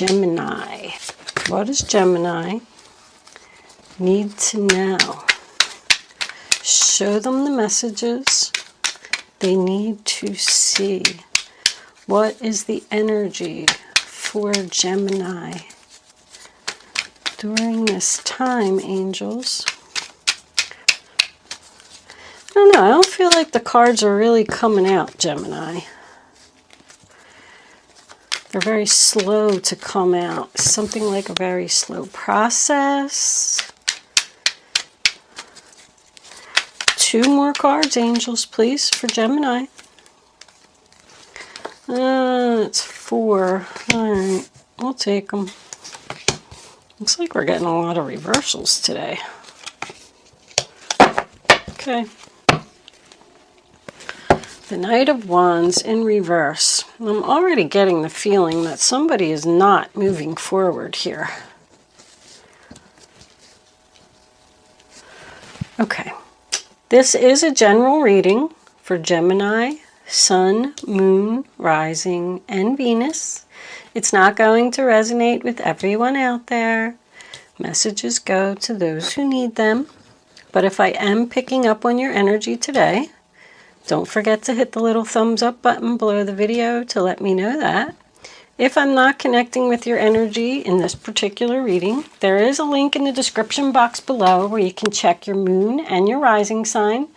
Gemini. What does Gemini need to know? Show them the messages they need to see. What is the energy for Gemini during this time, angels? I don't know. I don't feel like the cards are really coming out, Gemini. They're very slow to come out. Something like a very slow process. 2 more cards, angels, please, for Gemini. It's 4. All right, we'll take them. Looks like we're getting a lot of reversals today. Okay. The Knight of Wands in reverse. I'm already getting the feeling that somebody is not moving forward here. Okay. This is a general reading for Gemini, Sun, Moon, Rising, and Venus. It's not going to resonate with everyone out there. Messages go to those who need them. But if I am picking up on your energy today, don't forget to hit the little thumbs up button below the video to let me know that. If I'm not connecting with your energy in this particular reading, there is a link in the description box below where you can check your moon and your rising sign,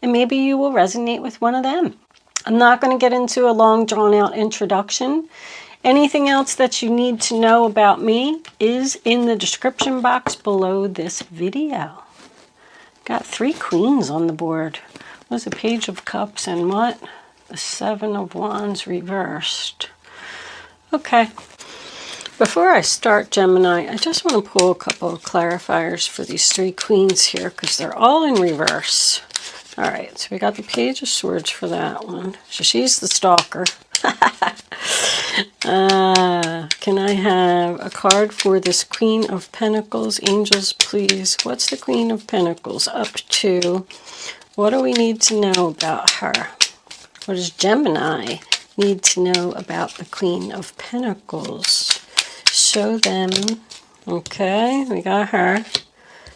and maybe you will resonate with one of them. I'm not going to get into a long drawn-out introduction. Anything else that you need to know about me is in the description box below this video. Got 3 queens on the board. Was a Page of Cups and what? The 7 of Wands reversed. Okay. Before I start, Gemini, I just want to pull a couple of clarifiers for these 3 queens here because they're all in reverse. All right, so we got the Page of Swords for that one. So she's the stalker. Can I have a card for this Queen of Pentacles? Angels, please. What's the Queen of Pentacles up to? What do we need to know about her? What does Gemini need to know about the Queen of Pentacles? Show them. Okay, we got her.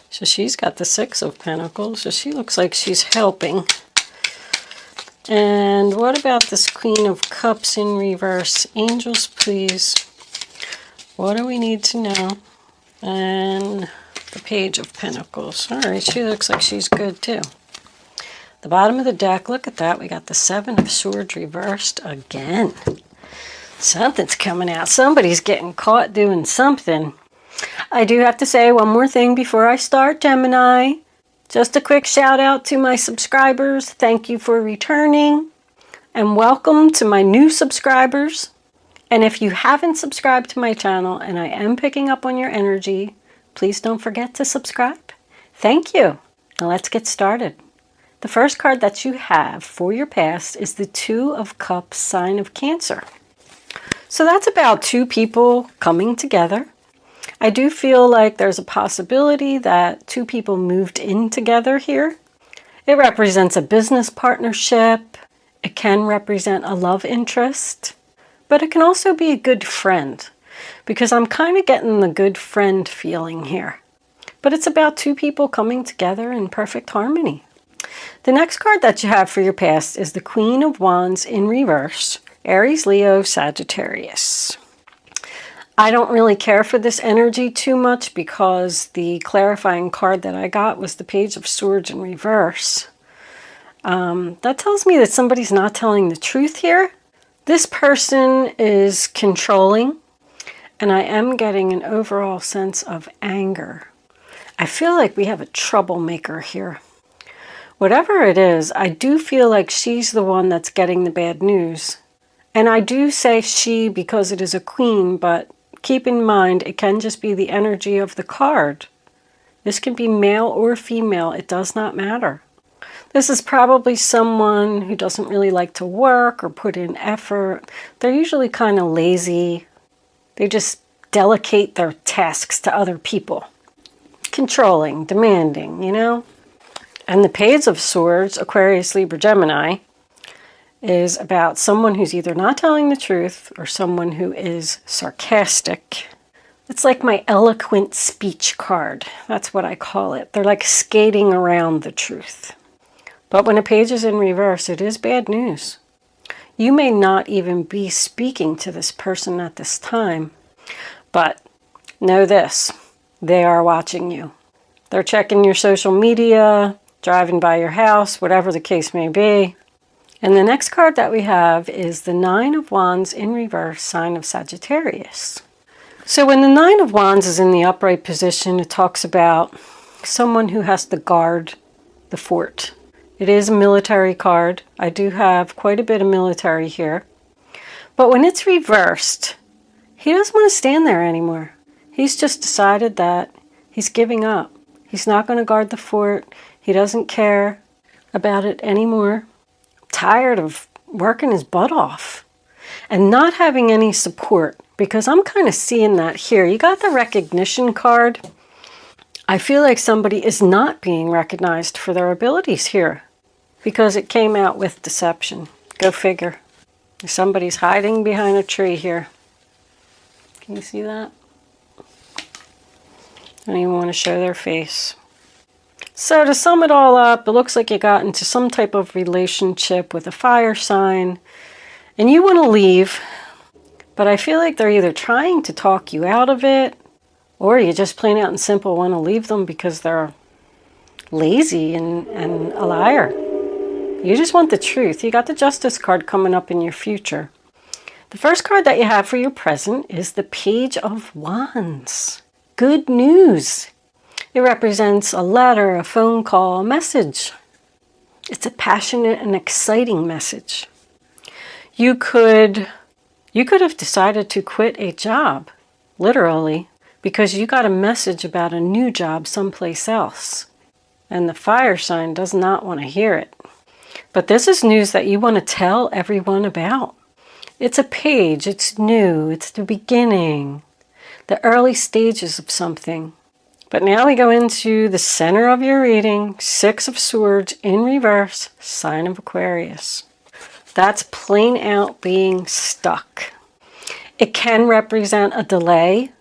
So she's got the 6 of Pentacles. So she looks like she's helping. And what about this Queen of Cups in reverse? Angels, please. What do we need to know? And the Page of Pentacles. All right, she looks like she's good too. The bottom of the deck, look at that. We got the 7 of Swords reversed again. Something's coming out. Somebody's getting caught doing something. I do have to say one more thing before I start, Gemini. Just a quick shout out to my subscribers. Thank you for returning. And welcome to my new subscribers. And if you haven't subscribed to my channel and I am picking up on your energy, please don't forget to subscribe. Thank you. Now let's get started. The first card that you have for your past is the 2 of Cups, sign of Cancer. So that's about 2 people coming together. I do feel like there's a possibility that 2 people moved in together here. It represents a business partnership. It can represent a love interest. But it can also be a good friend, because I'm kind of getting the good friend feeling here. But it's about 2 people coming together in perfect harmony. The next card that you have for your past is the Queen of Wands in reverse, Aries, Leo, Sagittarius. I don't really care for this energy too much because the clarifying card that I got was the Page of Swords in reverse. That tells me that somebody's not telling the truth here. This person is controlling, and I am getting an overall sense of anger. I feel like we have a troublemaker here. Whatever it is, I do feel like she's the one that's getting the bad news. And I do say she because it is a queen, but keep in mind it can just be the energy of the card. This can be male or female, it does not matter. This is probably someone who doesn't really like to work or put in effort. They're usually kind of lazy. They just delegate their tasks to other people. Controlling, demanding, you know? And the Page of Swords, Aquarius, Libra, Gemini, is about someone who's either not telling the truth or someone who is sarcastic. It's like my eloquent speech card. That's what I call it. They're like skating around the truth. But when a page is in reverse, it is bad news. You may not even be speaking to this person at this time, but know this, they are watching you. They're checking your social media, driving by your house, whatever the case may be. And the next card that we have is the Nine of Wands in reverse, sign of Sagittarius. So when the Nine of Wands is in the upright position, it talks about someone who has to guard the fort. It is a military card. I do have quite a bit of military here. But when it's reversed, he doesn't want to stand there anymore. He's just decided that he's giving up. He's not going to guard the fort. He doesn't care about it anymore. Tired of working his butt off and not having any support, because I'm kind of seeing that here. You got the recognition card. I feel like somebody is not being recognized for their abilities here because it came out with deception. Go figure. Somebody's hiding behind a tree here. Can you see that? I don't even want to show their face. So to sum it all up, it looks like you got into some type of relationship with a fire sign and you want to leave, but I feel like they're either trying to talk you out of it or you just plain out and simple want to leave them because they're lazy and a liar. You just want the truth. You got the Justice card coming up in your future. The first card that you have for your present is the Page of Wands. Good news. It represents a letter, a phone call, a message. It's a passionate and exciting message. You could have decided to quit a job, literally, because you got a message about a new job someplace else. And the fire sign does not want to hear it. But this is news that you want to tell everyone about. It's a page, it's new, it's the beginning, the early stages of something. But now we go into the center of your reading, Six of Swords in reverse, sign of Aquarius. That's plain out being stuck. It can represent a delay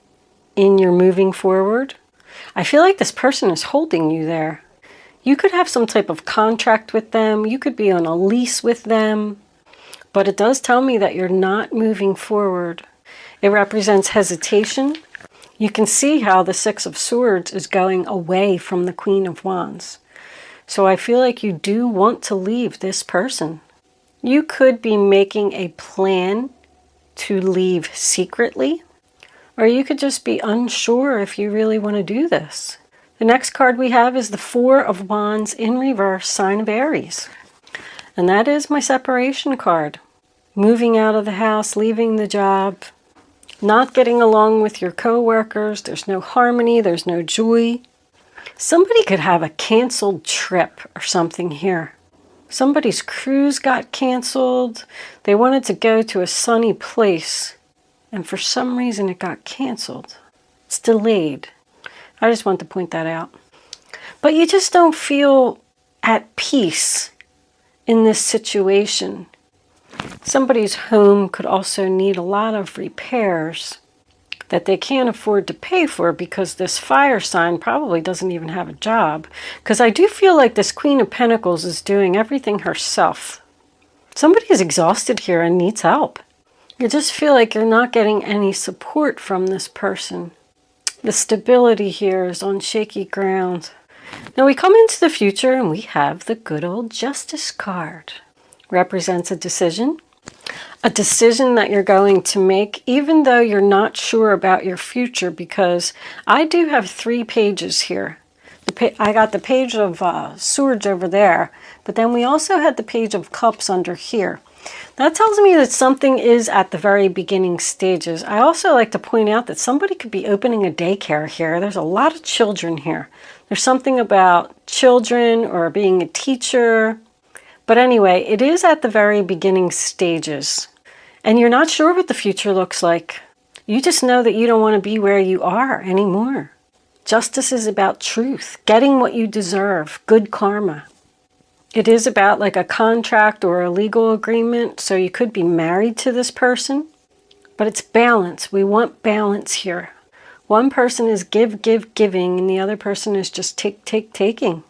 in your moving forward. I feel like this person is holding you there. You could have some type of contract with them. You could be on a lease with them. But it does tell me that you're not moving forward. It represents hesitation. You can see how the Six of Swords is going away from the Queen of Wands. So I feel like you do want to leave this person. You could be making a plan to leave secretly, or you could just be unsure if you really want to do this. The next card we have is the Four of Wands in reverse, sign of Aries. And that is my separation card. Moving out of the house, leaving the job, not getting along with your co-workers. There's no harmony, there's no joy. Somebody could have a canceled trip or something here. Somebody's cruise got canceled. They wanted to go to a sunny place, and for some reason it got canceled. It's delayed. I just want to point that out. But you just don't feel at peace in this situation. Somebody's home could also need a lot of repairs that they can't afford to pay for because this fire sign probably doesn't even have a job. Because I do feel like this Queen of Pentacles is doing everything herself. Somebody is exhausted here and needs help. You just feel like you're not getting any support from this person. The stability here is on shaky ground. Now we come into the future and we have the good old Justice card. Represents a decision that you're going to make, even though you're not sure about your future, because I do have 3 pages here. I got the Page of Swords over there, but then we also had the Page of Cups under here. That tells me that something is at the very beginning stages. I also like to point out that somebody could be opening a daycare here. There's a lot of children here. There's something about children or being a teacher. But anyway, it is at the very beginning stages. And you're not sure what the future looks like. You just know that you don't want to be where you are anymore. Justice is about truth, getting what you deserve, good karma. It is about like a contract or a legal agreement. So you could be married to this person, but it's balance. We want balance here. One person is giving, and the other person is just taking.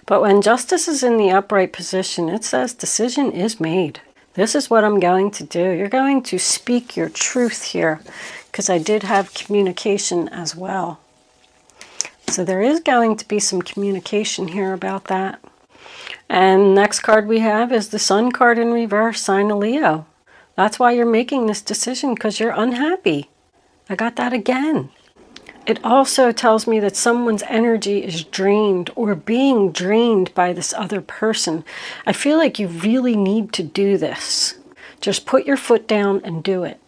But when justice is in the upright position, it says decision is made. This is what I'm going to do. You're going to speak your truth here, because I did have communication as well. So there is going to be some communication here about that. And next card we have is the Sun card in reverse, sign of Leo. That's why you're making this decision, because you're unhappy. I got that again. It also tells me that someone's energy is drained or being drained by this other person. I feel like you really need to do this. Just put your foot down and do it.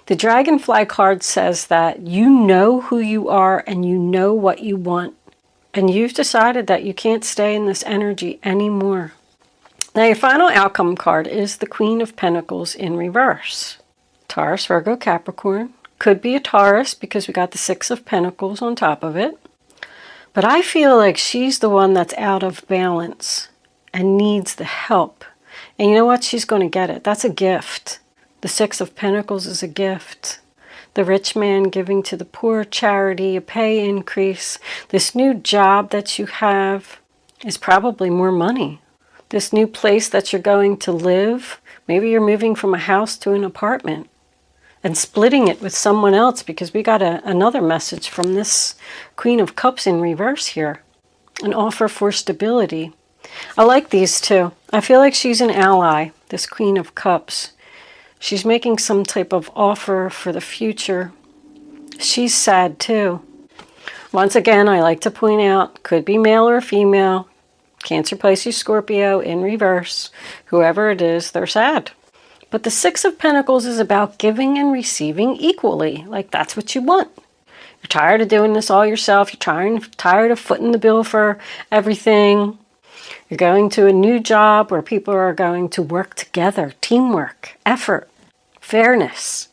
The Dragonfly card says that you know who you are and you know what you want. And you've decided that you can't stay in this energy anymore. Now your final outcome card is the Queen of Pentacles in reverse. Taurus, Virgo, Capricorn. Could be a Taurus because we got the Six of Pentacles on top of it. But I feel like she's the one that's out of balance and needs the help. And you know what? She's going to get it. That's a gift. The Six of Pentacles is a gift. The rich man giving to the poor, charity, a pay increase. This new job that you have is probably more money. This new place that you're going to live, maybe you're moving from a house to an apartment and splitting it with someone else, because we got another message from this Queen of Cups in reverse here. An offer for stability. I like these two. I feel like she's an ally, this Queen of Cups. She's making some type of offer for the future. She's sad too. Once again, I like to point out, could be male or female. Cancer, Pisces, Scorpio in reverse. Whoever it is, they're sad. But the Six of Pentacles is about giving and receiving equally. Like that's what you want. You're tired of doing this all yourself. You're tired of footing the bill for everything. You're going to a new job where people are going to work together. Teamwork, effort, fairness.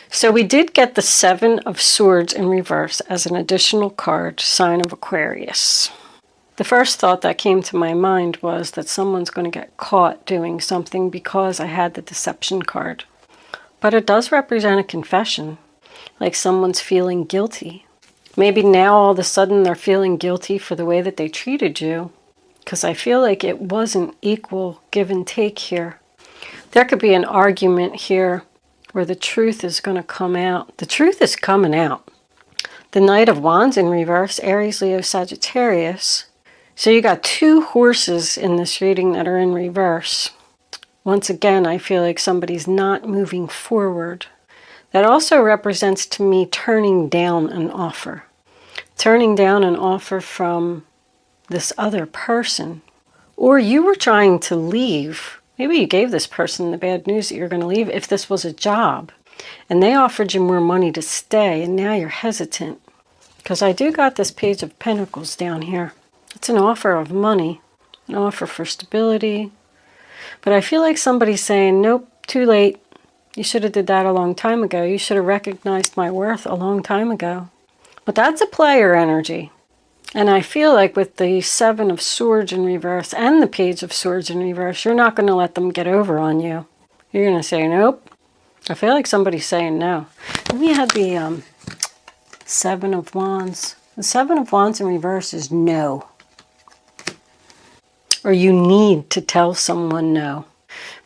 So we did get the Seven of Swords in reverse as an additional card, sign of Aquarius. The first thought that came to my mind was that someone's going to get caught doing something because I had the deception card. But it does represent a confession, like someone's feeling guilty. Maybe now all of a sudden they're feeling guilty for the way that they treated you, because I feel like it wasn't equal give and take here. There could be an argument here where the truth is going to come out. The truth is coming out. The Knight of Wands in reverse, Aries, Leo, Sagittarius. So you got two horses in this reading that are in reverse. Once again, I feel like somebody's not moving forward. That also represents to me turning down an offer. Turning down an offer from this other person. Or you were trying to leave. Maybe you gave this person the bad news that you're going to leave if this was a job. And they offered you more money to stay, and now you're hesitant. Because I do got this Page of Pentacles down here. It's an offer of money, an offer for stability. But I feel like somebody's saying, nope, too late. You should have did that a long time ago. You should have recognized my worth a long time ago. But that's a player energy. And I feel like with the Seven of Swords in reverse and the Page of Swords in reverse, you're not going to let them get over on you. You're going to say, nope. I feel like somebody's saying no. Then we had the Seven of Wands. The Seven of Wands in reverse is no. Or you need to tell someone no.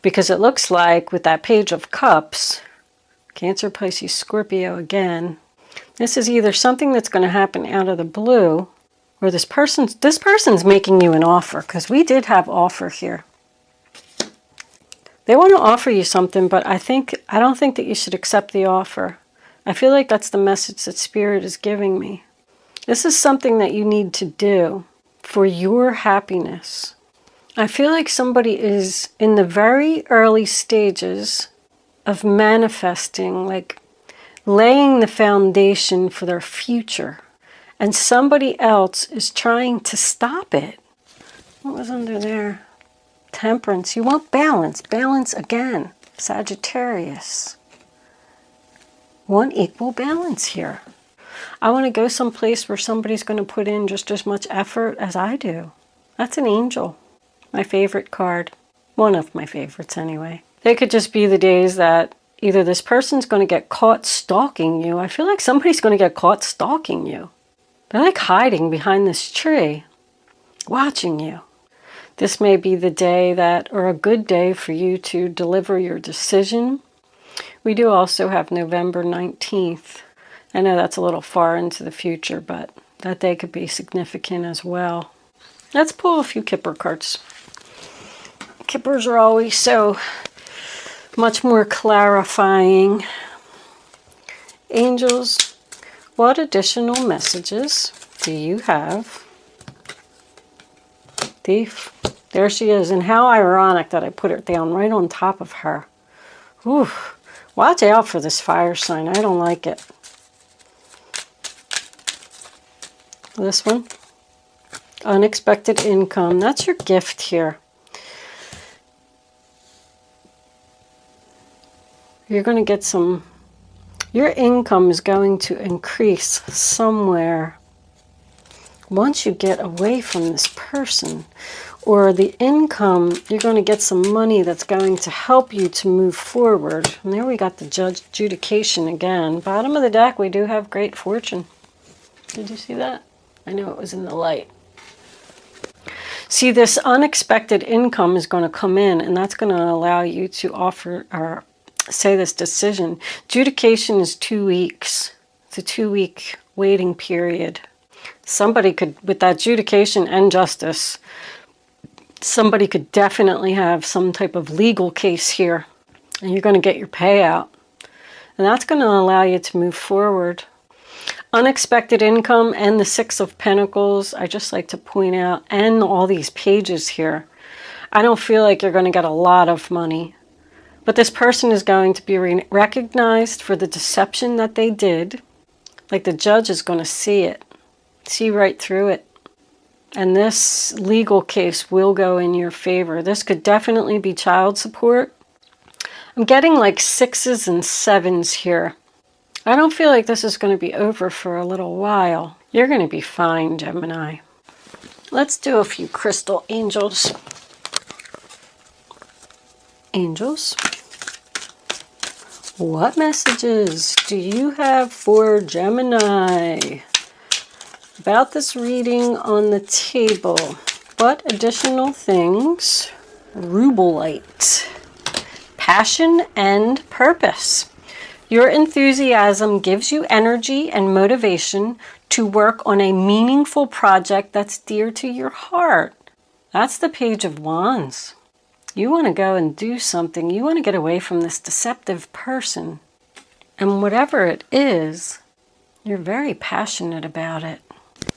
Because it looks like with that Page of Cups, Cancer, Pisces, Scorpio again, this is either something that's going to happen out of the blue, or this person's making you an offer, because we did have offer here. They want to offer you something, but I don't think that you should accept the offer. I feel like that's the message that Spirit is giving me. This is something that you need to do for your happiness. I feel like somebody is in the very early stages of manifesting, like laying the foundation for their future. And somebody else is trying to stop it. What was under there? Temperance. You want balance. Balance again. Sagittarius. Want equal balance here. I want to go someplace where somebody's going to put in just as much effort as I do. That's an angel. My favorite card. One of my favorites anyway. They could just be the days that either this person's going to get caught stalking you. I feel like somebody's going to get caught stalking you. They're like hiding behind this tree, watching you. This may be the day that, or a good day for you to deliver your decision. We do also have November 19th. I know that's a little far into the future, but that day could be significant as well. Let's pull a few Kipper cards. Kippers are always so much more clarifying. Angels, what additional messages do you have? Thief. There she is. And how ironic that I put her down right on top of her. Ooh, watch out for this fire sign. I don't like it. This one. Unexpected income. That's your gift here. You're going to get some, your income is going to increase somewhere once you get away from this person. Or the income, you're going to get some money that's going to help you to move forward. And there we got the adjudication again. Bottom of the deck, we do have great fortune. Did you see that? I know it was in the light. See, this unexpected income is going to come in, and that's going to allow you to offer or say this decision. Adjudication is 2 weeks. It's a 2-week waiting period. Somebody could, with that adjudication and justice, somebody could definitely have some type of legal case here, and you're going to get your payout. And that's going to allow you to move forward. Unexpected income and the Six of Pentacles, I just like to point out, and all these pages here. I don't feel like you're going to get a lot of money. But this person is going to be recognized for the deception that they did. Like the judge is going to see it, see right through it. And this legal case will go in your favor. This could definitely be child support. I'm getting like 6s and 7s here. I don't feel like this is going to be over for a little while. You're going to be fine, Gemini. Let's do a few crystal angels. Angels, what messages do you have for Gemini about this reading on the table? What additional things? Rubelite. Passion and purpose. Your enthusiasm gives you energy and motivation to work on a meaningful project that's dear to your heart. That's the Page of Wands. You want to go and do something. You want to get away from this deceptive person. And whatever it is, you're very passionate about it.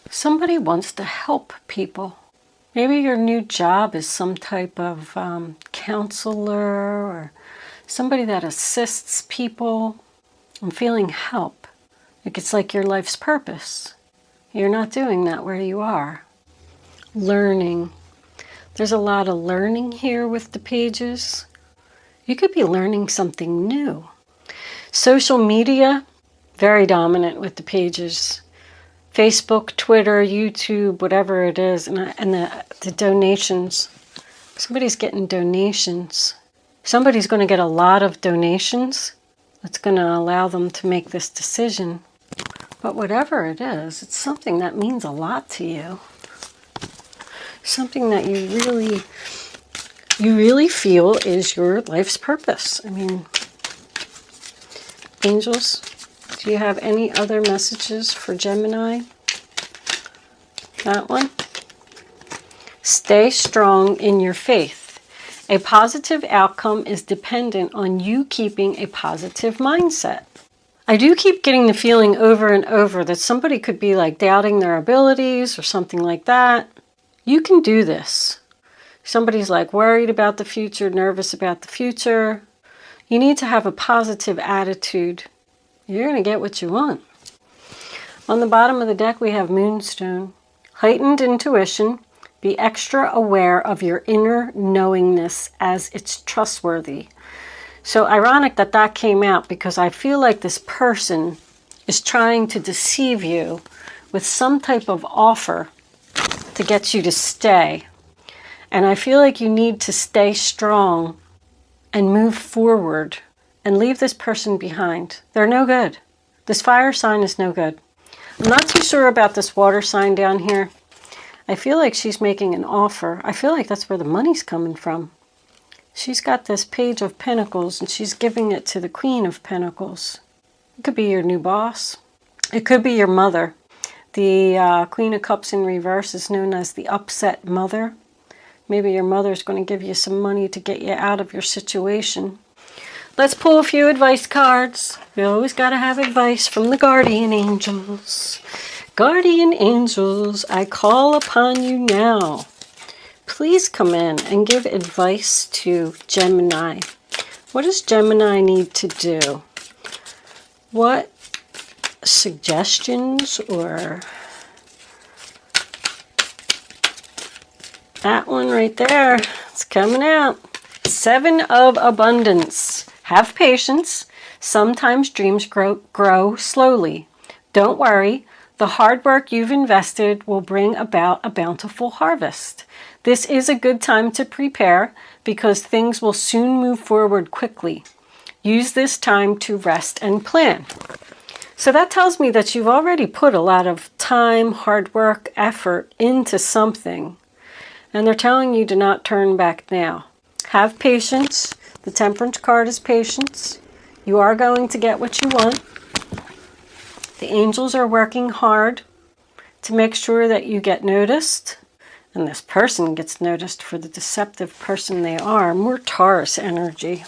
Somebody wants to help people. Maybe your new job is some type of counselor or somebody that assists people in feeling help. It's like your life's purpose. You're not doing that where you are. Learning. There's a lot of learning here with the pages. You could be learning something new. Social media, very dominant with the pages. Facebook, Twitter, YouTube, whatever it is, and the donations. Somebody's getting donations. Somebody's going to get a lot of donations. That's going to allow them to make this decision. But whatever it is, it's something that means a lot to you. Something that you really feel is your life's purpose. I mean, angels, do you have any other messages for Gemini? That one. Stay strong in your faith. A positive outcome is dependent on you keeping a positive mindset. I do keep getting the feeling over and over that somebody could be like doubting their abilities or something like that. You can do this. Somebody's like worried about the future, nervous about the future. You need to have a positive attitude. You're going to get what you want. On the bottom of the deck, we have Moonstone. Heightened intuition. Be extra aware of your inner knowingness as it's trustworthy. So ironic that that came out because I feel like this person is trying to deceive you with some type of offer to get you to stay. And I feel like you need to stay strong and move forward and leave this person behind. They're no good. This fire sign is no good. I'm not too sure about this water sign down here. I feel like she's making an offer. I feel like that's where the money's coming from. She's got this Page of Pentacles and she's giving it to the Queen of Pentacles. It could be your new boss. It could be your mother. The Queen of Cups in reverse is known as the upset mother. Maybe your mother's going to give you some money to get you out of your situation. Let's pull a few advice cards. You always got to have advice from the guardian angels. Guardian angels, I call upon you now. Please come in and give advice to Gemini. What does Gemini need to do? What suggestions or... That one right there, it's coming out. 7 of Abundance. Have patience. Sometimes dreams grow slowly. Don't worry. The hard work you've invested will bring about a bountiful harvest. This is a good time to prepare because things will soon move forward quickly. Use this time to rest and plan. So that tells me that you've already put a lot of time, hard work, effort into something. And they're telling you to not turn back now. Have patience. The Temperance card is patience. You are going to get what you want. The angels are working hard to make sure that you get noticed. And this person gets noticed for the deceptive person they are. More Taurus energy.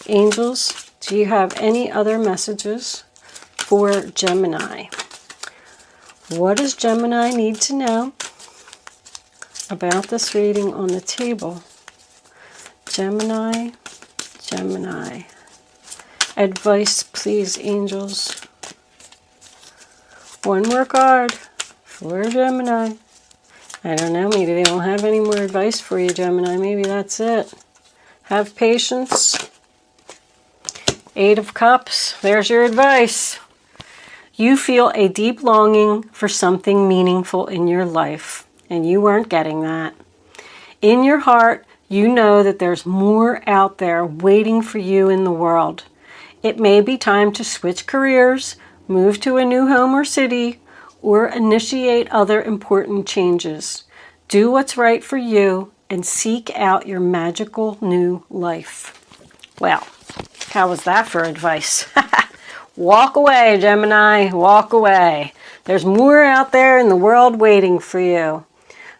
Angels, do you have any other messages for Gemini? What does Gemini need to know about this reading on the table? Gemini, Gemini. Advice, please, angels. One more card for Gemini. I don't know, maybe they don't have any more advice for you, Gemini. Maybe that's it. Have patience. 8 of Cups. There's your advice. You feel a deep longing for something meaningful in your life, and you weren't getting that. In your heart, you know that there's more out there waiting for you in the world. It may be time to switch careers, move to a new home or city, or initiate other important changes. Do what's right for you and seek out your magical new life. Well, how was that for advice? Walk away, Gemini, walk away. There's more out there in the world waiting for you.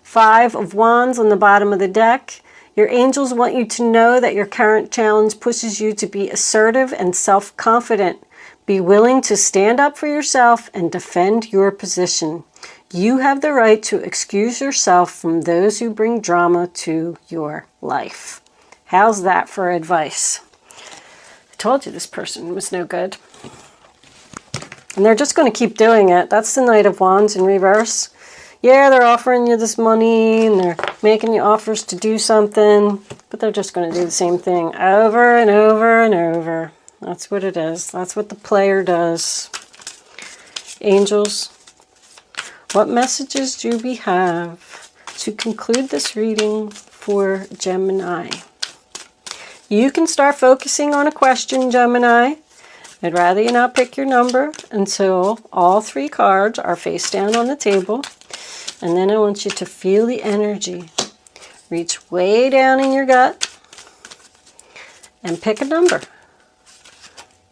5 of Wands on the bottom of the deck. Your angels want you to know that your current challenge pushes you to be assertive and self-confident. Be willing to stand up for yourself and defend your position. You have the right to excuse yourself from those who bring drama to your life. How's that for advice? I told you this person was no good. And they're just going to keep doing it. That's the Knight of Wands in reverse. Yeah, they're offering you this money and they're making you offers to do something, but they're just going to do the same thing over and over and over. That's what it is. That's what the player does. Angels, what messages do we have to conclude this reading for Gemini? You can start focusing on a question, Gemini. I'd rather you not pick your number until all 3 cards are face down on the table. And then I want you to feel the energy. Reach way down in your gut and pick a number.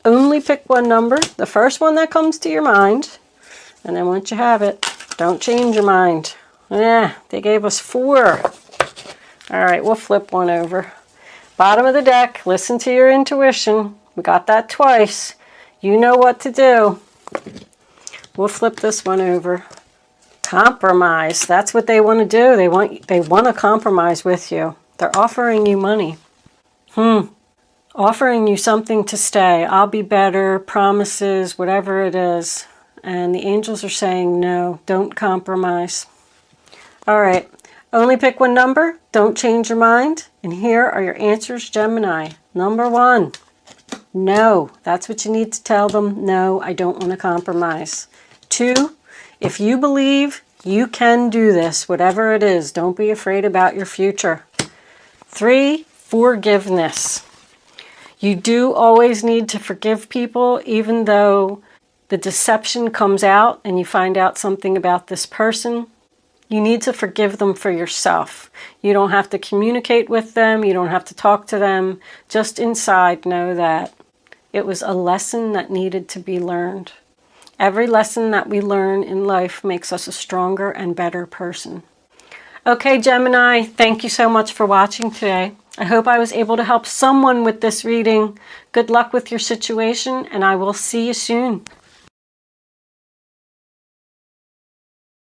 Only pick one number, the first one that comes to your mind, and then once you have it, don't change your mind. They gave us 4. All right, we'll flip one over. Bottom of the deck, listen to your intuition. We got that twice. You know what to do. We'll flip this one over. Compromise. That's what they want to do. They want to compromise with you. They're offering you money. Offering you something to stay. I'll be better, promises, whatever it is. And the angels are saying, no, don't compromise. All right. Only pick one number. Don't change your mind. And here are your answers, Gemini. Number 1. No. That's what you need to tell them. No, I don't want to compromise. 2. If you believe You can do this, whatever it is. Don't be afraid about your future. 3, forgiveness. You do always need to forgive people, even though the deception comes out and you find out something about this person. You need to forgive them for yourself. You don't have to communicate with them. You don't have to talk to them. Just inside, know that it was a lesson that needed to be learned. Every lesson that we learn in life makes us a stronger and better person. Okay, Gemini, thank you so much for watching today. I hope I was able to help someone with this reading. Good luck with your situation, and I will see you soon.